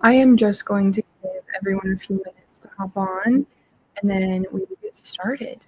I am just going to give everyone a few minutes to hop on, and then we will get started.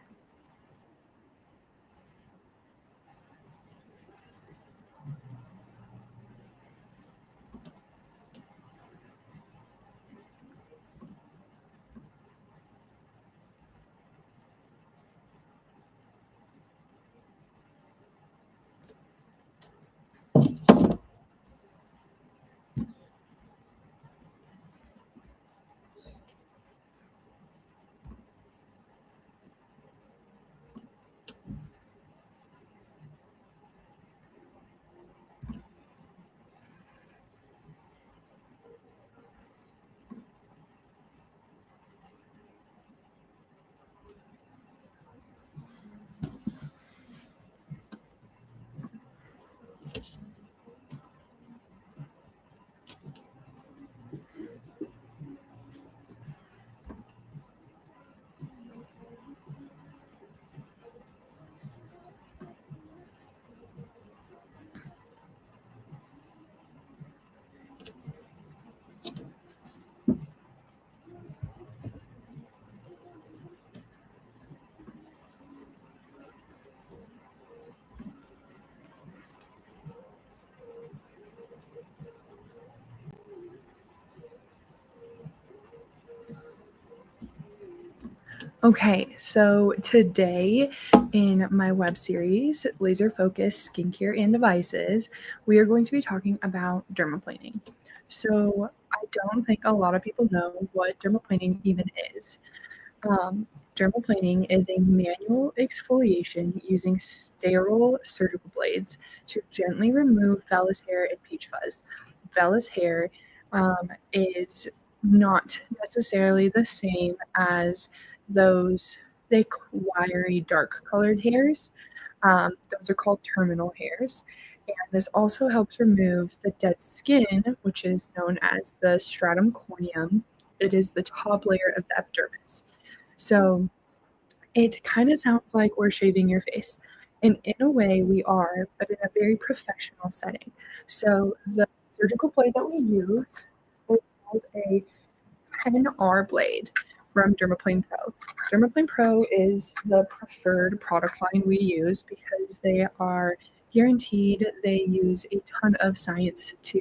Okay, so today in my web series, Laser Focus Skincare and Devices, we are going to be talking about dermaplaning. So I don't think a lot of people know what dermaplaning even is. Dermaplaning is a manual exfoliation using sterile surgical blades to gently remove vellus hair and peach fuzz. Vellus hair is not necessarily the same as those thick, wiry, dark colored hairs. Those are called terminal hairs. And this also helps remove the dead skin, which is known as the stratum corneum. It is the top layer of the epidermis. So it kind of sounds like we're shaving your face. And in a way, we are, but in a very professional setting. So the surgical blade that we use is called a 10R blade from Dermaplane Pro. Dermaplane Pro is the preferred product line we use because they are guaranteed. They use a ton of science to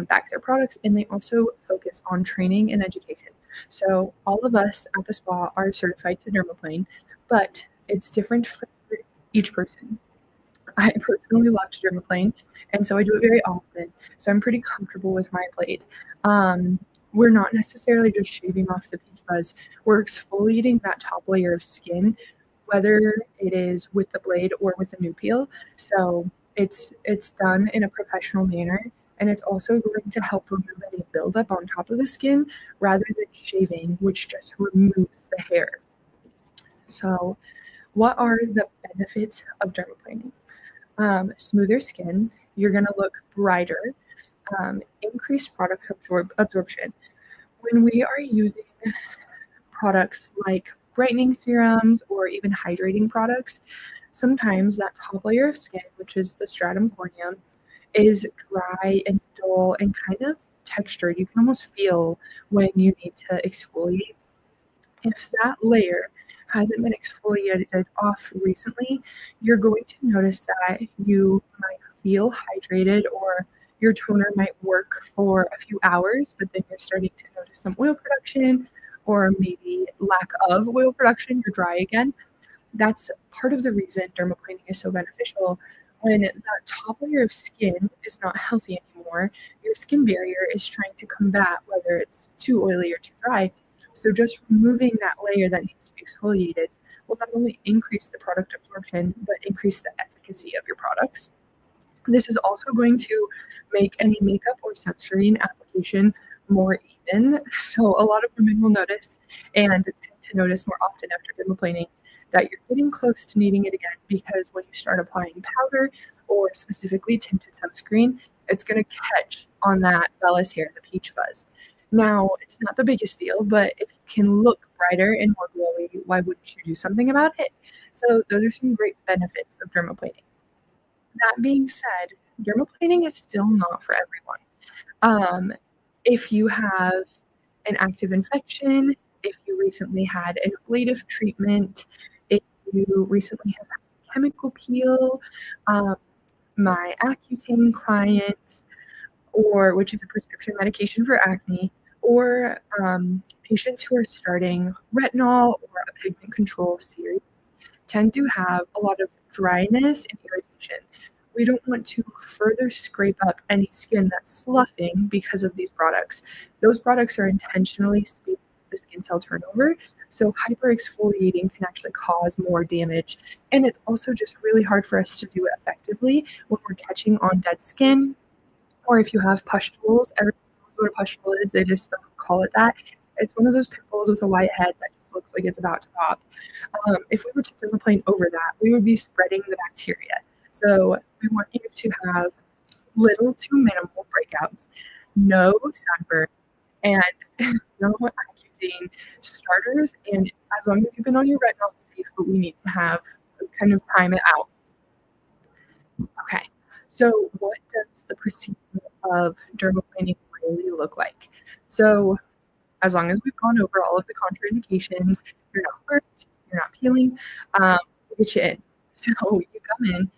back their products, and they also focus on training and education. So all of us at the spa are certified to dermaplane, but it's different for each person. I personally love to dermaplane, and so I do it very often. So I'm pretty comfortable with my blade. We're not necessarily just shaving off the peach fuzz. We're exfoliating that top layer of skin, whether it is with the blade or with a new peel. So it's done in a professional manner, and it's also going to help remove any buildup on top of the skin rather than shaving, which just removes the hair. So, what are the benefits of dermaplaning? Smoother skin, you're going to look brighter, increased product absorption. When we are using products like brightening serums or even hydrating products, sometimes that top layer of skin, which is the stratum corneum, is dry and dull and kind of textured. You can almost feel when you need to exfoliate. If that layer hasn't been exfoliated off recently, you're going to notice that you might feel hydrated or your toner might work for a few hours, but then you're starting to notice some oil production or maybe lack of oil production, you're dry again. That's part of the reason dermaplaning is so beneficial. When that top layer of skin is not healthy anymore, your skin barrier is trying to combat whether it's too oily or too dry. So just removing that layer that needs to be exfoliated will not only increase the product absorption, but increase the efficacy of your products. This is also going to make any makeup or sunscreen application more even. So a lot of women will notice and tend to notice more often after dermaplaning that you're getting close to needing it again because when you start applying powder or specifically tinted sunscreen, it's going to catch on that vellus hair, the peach fuzz. Now, it's not the biggest deal, but if it can look brighter and more glowy, why wouldn't you do something about it? So those are some great benefits of dermaplaning. That being said, dermaplaning is still not for everyone. Um, If you have an active infection, if you recently had an ablative treatment, if you recently have had a chemical peel, my Accutane clients, or which is a prescription medication for acne, or patients who are starting retinol or a pigment control series tend to have a lot of dryness and irritation. We don't want to further scrape up any skin that's sloughing because of these products. Those products are intentionally speeding up the skin cell turnover, so hyperexfoliating can actually cause more damage. And it's also just really hard for us to do it effectively when we're catching on dead skin, or if you have pustules. Everyone knows what a pustule is, they just don't call it that. It's one of those pimples with a white head that just looks like it's about to pop. If we were to dermaplane over that, we would be spreading the bacteria. So we want you to have little to minimal breakouts, no sunburn, and no Accutane starters. And as long as you've been on your retinol, it's safe, but we need to have kind of time it out. Okay, so what does the procedure of dermaplaning really look like? So as long as we've gone over all of the contraindications, you're not hurt, you're not peeling, we'll get you in. So you come in.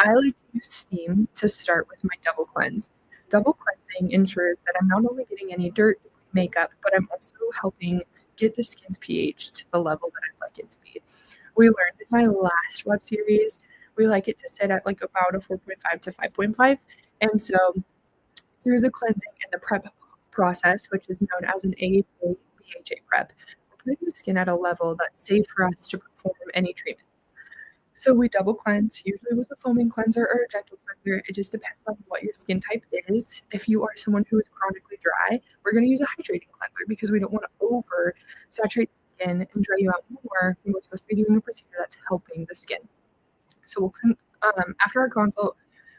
I like to use steam to start with my double cleanse. Double cleansing ensures that I'm not only getting any dirt, makeup, but I'm also helping get the skin's pH to the level that I'd like it to be. We learned in my last web series, we like it to sit at like about a 4.5 to 5.5. And so through the cleansing and the prep process, which is known as an AHA BHA prep, we're putting the skin at a level that's safe for us to perform any treatment. So we double cleanse, usually with a foaming cleanser or a gentle cleanser. It just depends on what your skin type is. If you are someone who is chronically dry, we're going to use a hydrating cleanser because we don't want to over saturate the skin and dry you out more when we're supposed to be doing a procedure that's helping the skin. So we'll after our consult,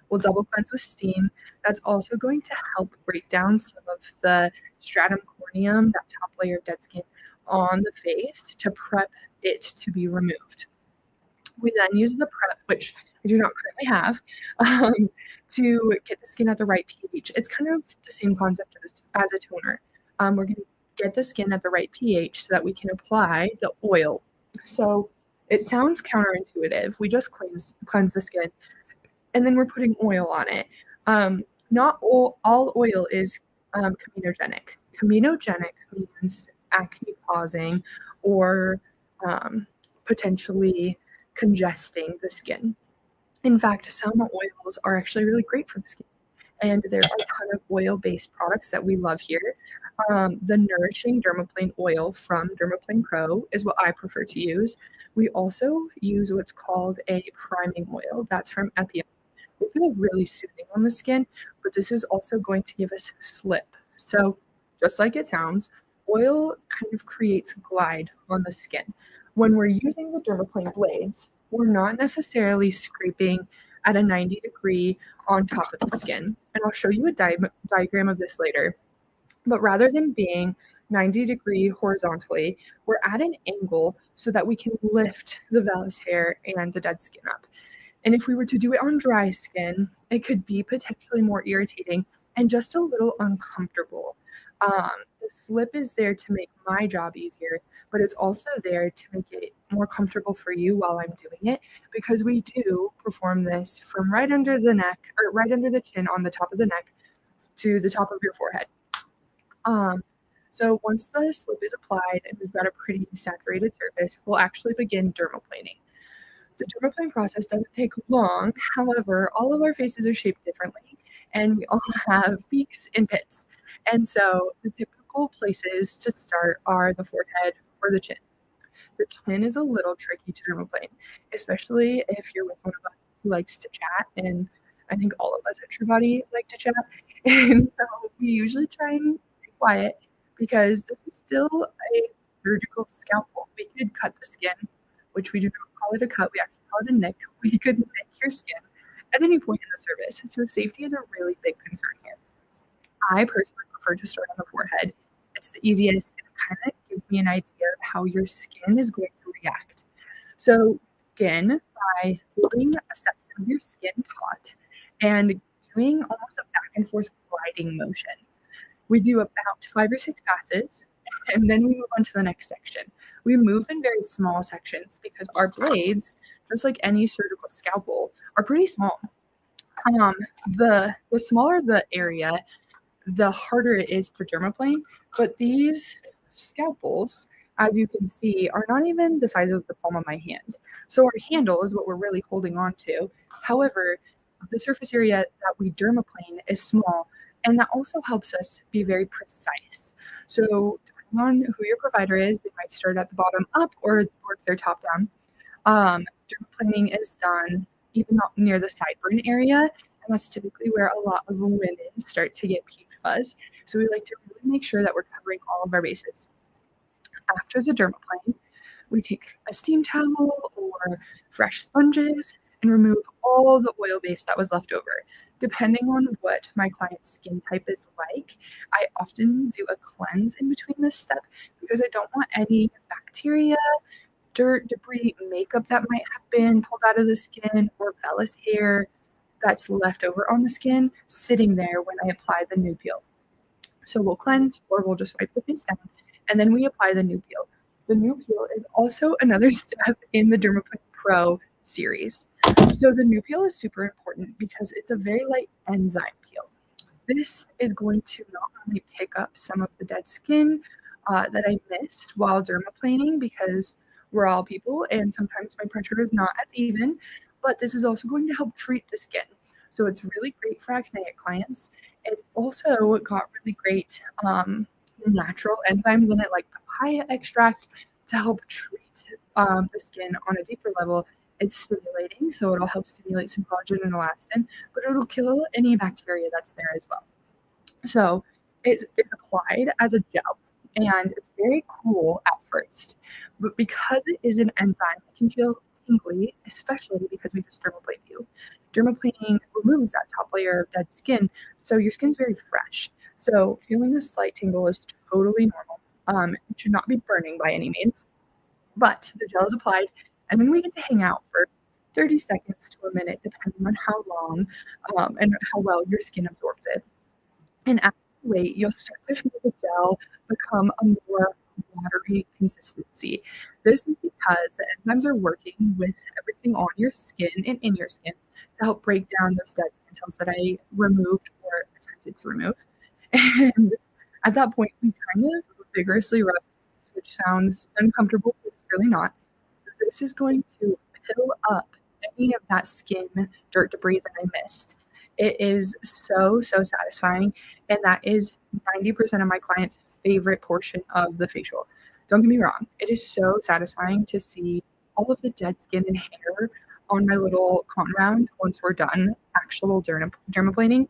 we'll double cleanse with steam. That's also going to help break down some of the stratum corneum, that top layer of dead skin on the face, to prep it to be removed. We then use the prep, which I do not currently have, to get the skin at the right pH. It's kind of the same concept as a toner. We're going to get the skin at the right pH so that we can apply the oil. So it sounds counterintuitive. We just cleanse the skin, and then we're putting oil on it. Not all oil is comedogenic. Comedogenic means acne causing or potentially congesting the skin. In fact, some oils are actually really great for the skin. And there are a ton of oil-based products that we love here. The Nourishing Dermaplane oil from Dermaplane Pro is what I prefer to use. We also use what's called a priming oil. That's from Epion. They feel really soothing on the skin, but this is also going to give us slip. So just like it sounds, oil kind of creates glide on the skin. When we're using the dermaplane blades, we're not necessarily scraping at a 90-degree on top of the skin. And I'll show you a diagram of this later. But rather than being 90-degree horizontally, we're at an angle so that we can lift the vellus hair and the dead skin up. And if we were to do it on dry skin, it could be potentially more irritating and just a little uncomfortable. The slip is there to make my job easier, but it's also there to make it more comfortable for you while I'm doing it, because we do perform this from right under the neck, or right under the chin on the top of the neck to the top of your forehead. So once the slip is applied and we've got a pretty saturated surface, we'll actually begin dermaplaning. The dermaplane process doesn't take long. However, all of our faces are shaped differently, and we all have peaks and pits. And so the typical places to start are the forehead or the chin. The chin is a little tricky to dermaplane, especially if you're with one of us who likes to chat, and I think all of us at TrueBody like to chat. And so we usually try and be quiet because this is still a surgical scalpel. We could cut the skin, which we do not call it a cut, we actually call it a nick. We could nick your skin at any point in the service. So safety is a really big concern here. I personally prefer to start on the forehead. It's the easiest, and it kind of gives me an idea of how your skin is going to react. So begin by holding a section of your skin taut and doing almost a back and forth gliding motion. We do about 5 or 6 passes, and then we move on to the next section. We move in very small sections because our blades, just like any surgical scalpel, are pretty small. The smaller the area, the harder it is to dermaplane. But these scalpels, as you can see, are not even the size of the palm of my hand. So our handle is what we're really holding on to. However, the surface area that we dermaplane is small, and that also helps us be very precise. So depending on who your provider is, they might start at the bottom up or work their top down. Dermaplaning is done even near the sideburn area, and that's typically where a lot of women start to get peach fuzz. So we like to really make sure that we're covering all of our bases. After the dermaplane, we take a steam towel or fresh sponges and remove all the oil base that was left over. Depending on what my client's skin type is like, I often do a cleanse in between this step because I don't want any bacteria, dirt, debris, makeup that might have been pulled out of the skin, or vellus hair that's left over on the skin sitting there when I apply the new peel. So we'll cleanse or we'll just wipe the face down, and then we apply the new peel. The new peel is also another step in the Dermaplaning Pro series. So the new peel is super important because it's a very light enzyme peel. This is going to not only pick up some of the dead skin that I missed while dermaplaning, because we're all people and sometimes my pressure is not as even, but this is also going to help treat the skin. So it's really great for acneic clients. It's also got really great natural enzymes in it, like papaya extract, to help treat the skin on a deeper level. It's stimulating, so it'll help stimulate some collagen and elastin, but it'll kill any bacteria that's there as well. So it's applied as a gel, and it's very cool at first, but because it is an enzyme, it can feel tingly, especially because we just dermaplane you. Dermaplaning removes that top layer of dead skin, so your skin's very fresh. So feeling a slight tingle is totally normal. It should not be burning by any means, but the gel is applied, and then we get to hang out for 30 seconds to a minute, depending on how long and how well your skin absorbs it. And as you wait, you'll start to feel the gel become a more watery consistency. This is because the enzymes are working with everything on your skin and in your skin to help break down those dead skin cells that I removed or attempted to remove. And at that point, we kind of vigorously rub, which sounds uncomfortable, but it's really not. This is going to pill up any of that skin dirt debris that I missed. It is so satisfying, and that is 90% of my clients' favorite portion of the facial. Don't get me wrong, it is so satisfying to see all of the dead skin and hair on my little cotton round once we're done actual dermaplaning,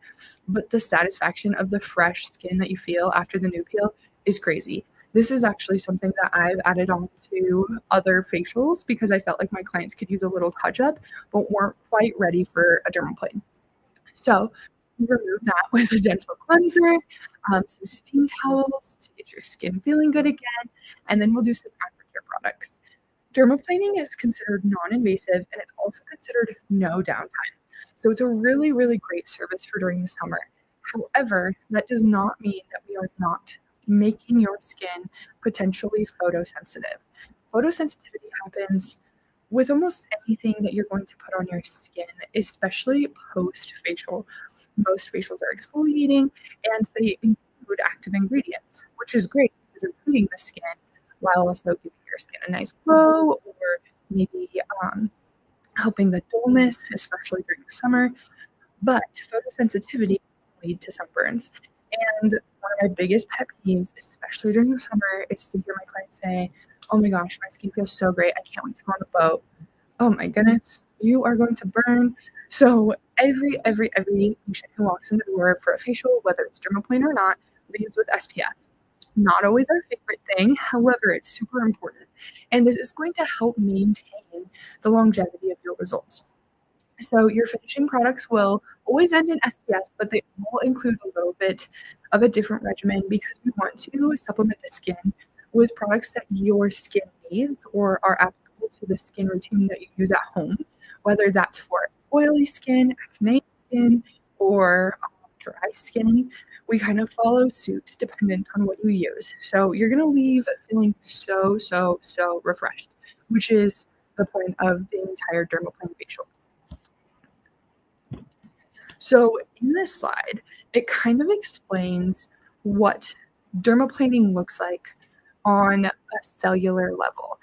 but the satisfaction of the fresh skin that you feel after the new peel is crazy. This is actually something that I've added on to other facials because I felt like my clients could use a little touch up, but weren't quite ready for a dermaplane. So you remove that with a gentle cleanser, some steam towels to get your skin feeling good again, and then we'll do some aftercare products. Dermaplaning is considered non-invasive, and it's also considered no downtime. So it's a really great service for during the summer. However, that does not mean that we are not making your skin potentially photosensitive. Photosensitivity happens with almost anything that you're going to put on your skin, especially post-facial. Most facials are exfoliating, and they include active ingredients, which is great because they're treating the skin while also giving your skin a nice glow, or maybe helping the dullness, especially during the summer. But photosensitivity can lead to sunburns. And one of my biggest pet peeves, especially during the summer, is to hear my clients say, "Oh my gosh, my skin feels so great. I can't wait to go on the boat." Oh my goodness, you are going to burn. So every patient who walks in the door for a facial, whether it's dermaplane or not, leaves with SPF. Not always our favorite thing. However, it's super important. And this is going to help maintain the longevity of your results. So your finishing products will always end in SPF, but they will include a little bit of a different regimen because we want to supplement the skin with products that your skin needs or are applicable to the skin routine that you use at home, whether that's for oily skin, acne skin, or dry skin, we kind of follow suit dependent on what you use. So you're going to leave feeling so refreshed, which is the point of the entire dermaplaning facial. So in this slide, it kind of explains what dermaplaning looks like on a cellular level.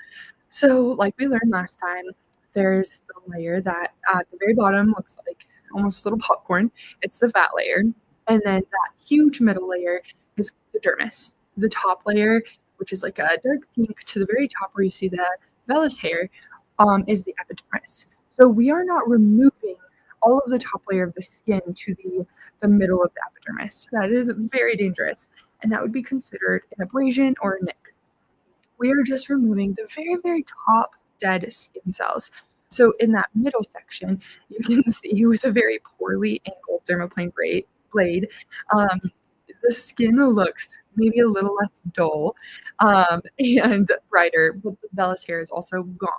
So like we learned last time, there's the layer that at the very bottom looks like almost a little popcorn. It's the fat layer. And then that huge middle layer is the dermis. The top layer, which is like a dark pink to the very top where you see the vellus hair, is the epidermis. So we are not removing all of the top layer of the skin to the middle of the epidermis. That is very dangerous, and that would be considered an abrasion or a nick. We are just removing the very top dead skin cells. So in that middle section, you can see with a very poorly angled dermaplane blade, the skin looks maybe a little less dull and brighter, but the vellus hair is also gone.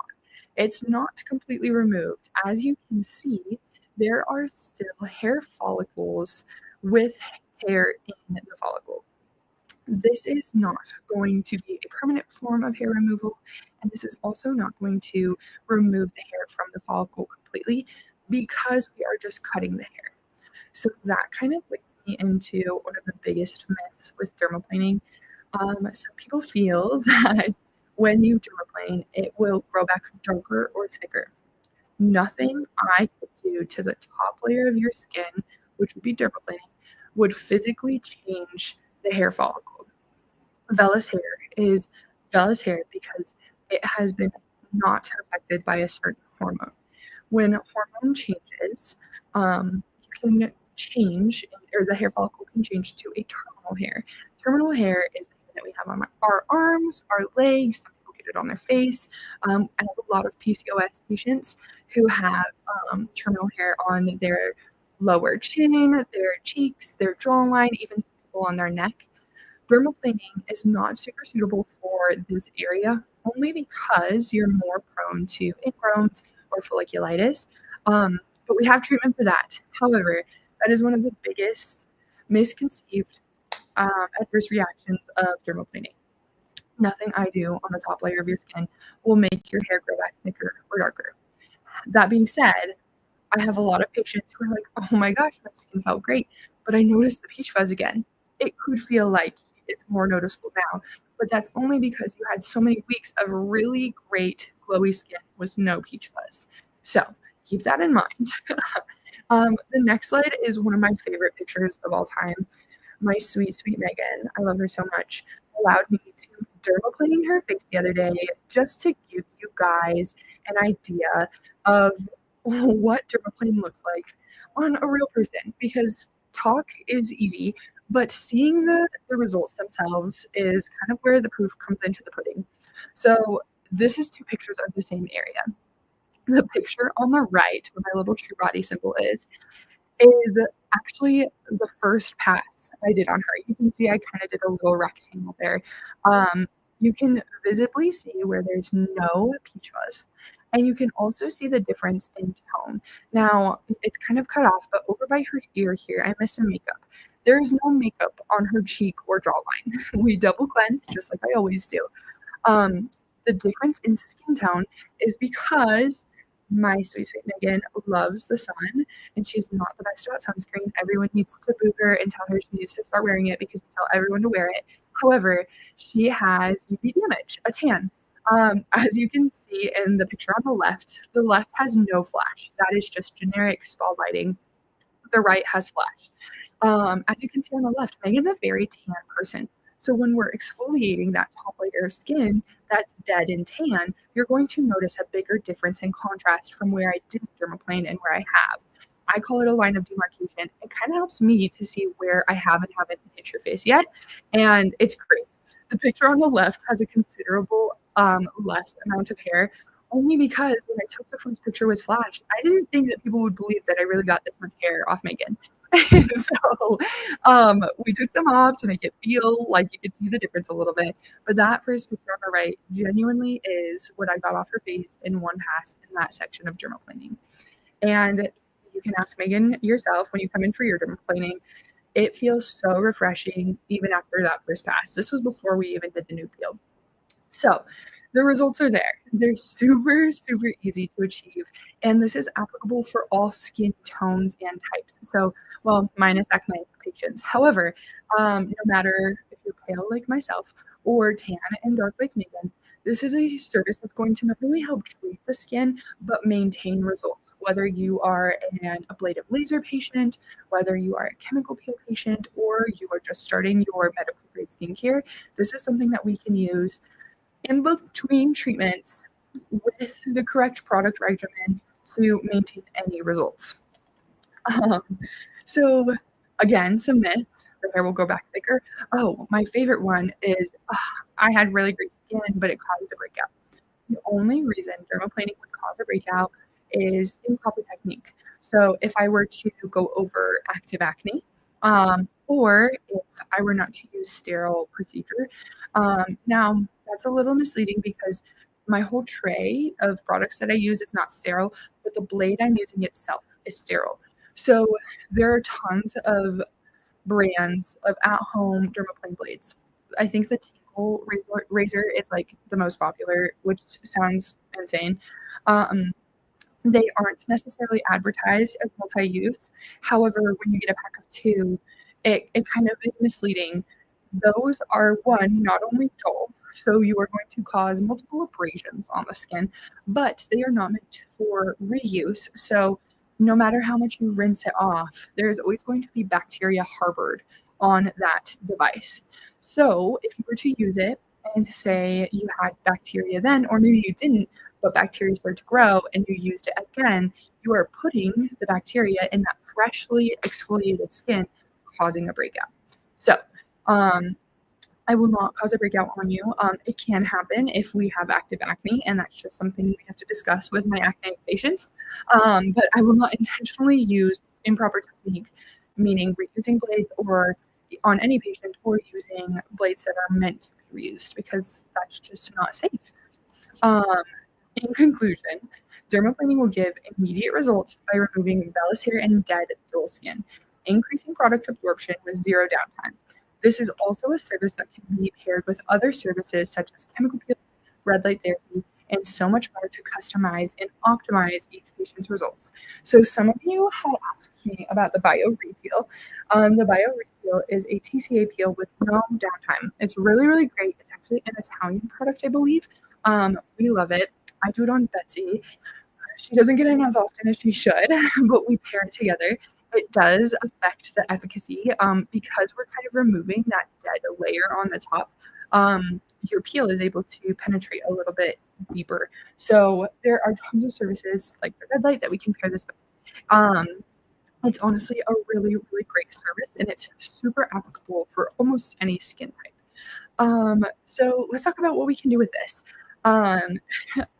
It's not completely removed. As you can see, there are still hair follicles with hair in the follicle. This is not going to be a permanent form of hair removal, and this is also not going to remove the hair from the follicle completely because we are just cutting the hair. So that kind of leads me into one of the biggest myths with dermaplaning. Some people feel that when you dermaplane, it will grow back darker or thicker. Nothing I could do to the top layer of your skin, which would be dermaplaning, would physically change the hair follicle. Vellus hair is vellus hair because it has been not affected by a certain hormone. When a hormone changes, you can change, or the hair follicle can change to a terminal hair. Terminal hair is the hair that we have on our arms, our legs. Some people get it on their face. I have a lot of PCOS patients who have terminal hair on their lower chin, their cheeks, their jawline, even some people on their neck. Dermaplaning is not super suitable for this area only because you're more prone to ingrowns or folliculitis. But we have treatment for that. However, that is one of the biggest misconceived adverse reactions of dermaplaning. Nothing I do on the top layer of your skin will make your hair grow back thicker or darker. That being said, I have a lot of patients who are like, oh my gosh, my skin felt great, but I noticed the peach fuzz again. It could feel like it's more noticeable now, but that's only because you had so many weeks of really great glowy skin with no peach fuzz. So keep that in mind. The next slide is one of my favorite pictures of all time. My sweet Megan, I love her so much, allowed me to dermaplane her face the other day just to give you guys an idea of what dermaplaning looks like on a real person, because talk is easy, but seeing the results themselves is kind of where the proof comes into the pudding. So this is two pictures of the same area. The picture on the right, where my little true body symbol is actually the first pass I did on her. You can see I kind of did a little rectangle there. You can visibly see where there's no peach fuzz. And you can also see the difference in tone. Now, it's kind of cut off, but over by her ear here, I missed some makeup. There is no makeup on her cheek or jawline. We double cleansed, just like I always do. The difference in skin tone is because my sweet Megan loves the sun, and she's not the best about sunscreen. Everyone needs to boo her and tell her she needs to start wearing it because we tell everyone to wear it. However, she has UV damage, a tan. As you can see in the picture on the left has no flash. That is just generic spotlighting. The right has flash. As you can see on the left, Megan's a very tan person. So when we're exfoliating that top layer of skin that's dead and tan, you're going to notice a bigger difference in contrast from where I didn't dermaplane and where I have. I call it a line of demarcation. It kind of helps me to see where I have and haven't hit your face yet, and it's great. The picture on the left has a considerable less amount of hair, only because when I took the first picture with flash, I didn't think that people would believe that I really got this much hair off Megan. So we took them off to make it feel like you could see the difference a little bit. But that first picture on the right genuinely is what I got off her face in one pass in that section of dermaplaning. And you can ask Megan yourself when you come in for your dermaplaning, It feels so refreshing even after that first pass. This was before we even did the new peel. So the results are there. They're super, super easy to achieve. And this is applicable for all skin tones and types. So, well, minus acne patients. However, no matter if you're pale like myself or tan and dark like Megan, this is a service that's going to not only help treat the skin, but maintain results. Whether you are an ablative laser patient, whether you are a chemical peel patient, or you are just starting your medical grade skincare, this is something that we can use in between treatments with the correct product regimen to maintain any results. Um, so, again, some myths. The hair will go back thicker. Oh, my favorite one is I had really great skin, but it caused a breakout. The only reason dermaplaning would cause a breakout is improper technique. So if I were to go over active acne, or if I were not to use sterile procedure, now that's a little misleading because my whole tray of products that I use is not sterile, but the blade I'm using itself is sterile. So there are tons of brands of at-home dermaplane blades. I think the Tinkle razor is like the most popular, which sounds insane. Um, they aren't necessarily advertised as multi-use. However, when you get a pack of two, it kind of is misleading. Those are one, not only dull, so you are going to cause multiple abrasions on the skin, but they are not meant for reuse. So no matter how much you rinse it off, there is always going to be bacteria harbored on that device. So if you were to use it and say you had bacteria then, or maybe you didn't, but bacteria started to grow and you used it again, you are putting the bacteria in that freshly exfoliated skin, causing a breakout. So, um, I will not cause a breakout on you. It can happen if we have active acne, and that's just something we have to discuss with my acne patients. But I will not intentionally use improper technique, meaning reusing blades or on any patient or using blades that are meant to be reused because that's just not safe. Um, in conclusion, dermaplaning will give immediate results by removing vellus hair and dead, dull skin, increasing product absorption with zero downtime. This is also a service that can be paired with other services such as chemical peels, red light therapy, and so much more to customize and optimize each patient's results. So some of you had asked me about the Bio Repeal. The Bio Repeal is a TCA peel with no downtime. It's really, really great. It's actually an Italian product, I believe. We love it. I do it on Betsy. She doesn't get in as often as she should, but we pair it together. It does affect the efficacy because we're kind of removing that dead layer on the top. Your peel is able to penetrate a little bit deeper. So there are tons of services like the red light that we can pair this with. Um, it's honestly a really, really great service, and it's super applicable for almost any skin type. So let's talk about what we can do with this. Um,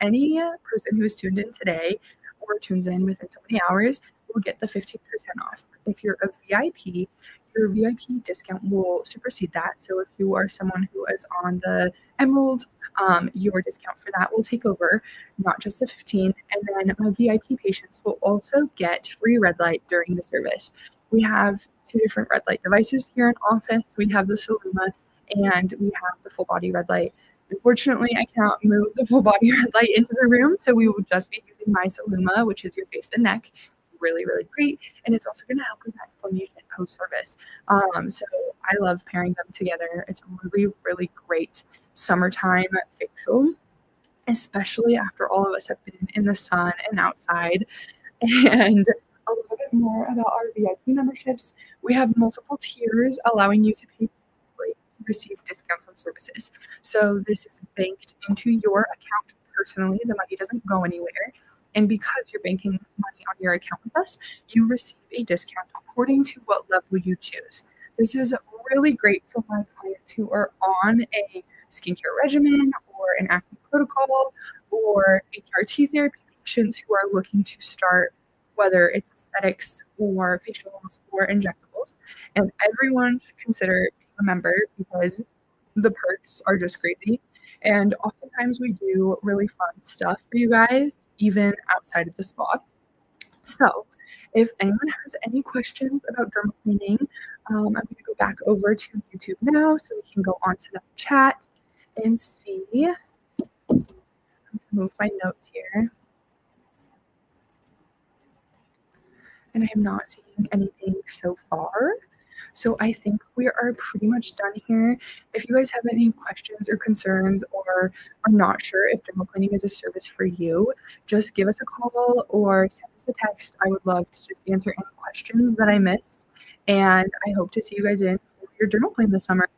any person who is tuned in today or tunes in within so many hours will get the 15% off. If you're a VIP, your VIP discount will supersede that. So if you are someone who is on the Emerald, your discount for that will take over, not just the 15. And then my VIP patients will also get free red light during the service. We have two different red light devices here in office. We have the Soluma and we have the full body red light. Unfortunately, I cannot move the full body red light into the room, so we will just be using my Soluma, which is your face and neck. It's really, really great, and it's also going to help with that inflammation post-service. So I love pairing them together. It's a really, really great summertime facial, especially after all of us have been in the sun and outside. And a little bit more about our VIP memberships. We have multiple tiers allowing you to pay receive discounts on services. So this is banked into your account personally. The money doesn't go anywhere. And because you're banking money on your account with us, you receive a discount according to what level you choose. This is really great for my clients who are on a skincare regimen or an acne protocol or HRT therapy patients who are looking to start, whether it's aesthetics or facials or injectables. And everyone should consider a member because the perks are just crazy. And oftentimes we do really fun stuff for you guys, even outside of the spa. So if anyone has any questions about dermaplaning, I'm going to go back over to YouTube now so we can go onto that chat and see. Move my notes here. And I am not seeing anything so far. So I think we are pretty much done here. If you guys have any questions or concerns or are not sure if dermaplaning is a service for you, just give us a call or send us a text. I would love to just answer any questions that I missed. And I hope to see you guys in for your dermaplane this summer.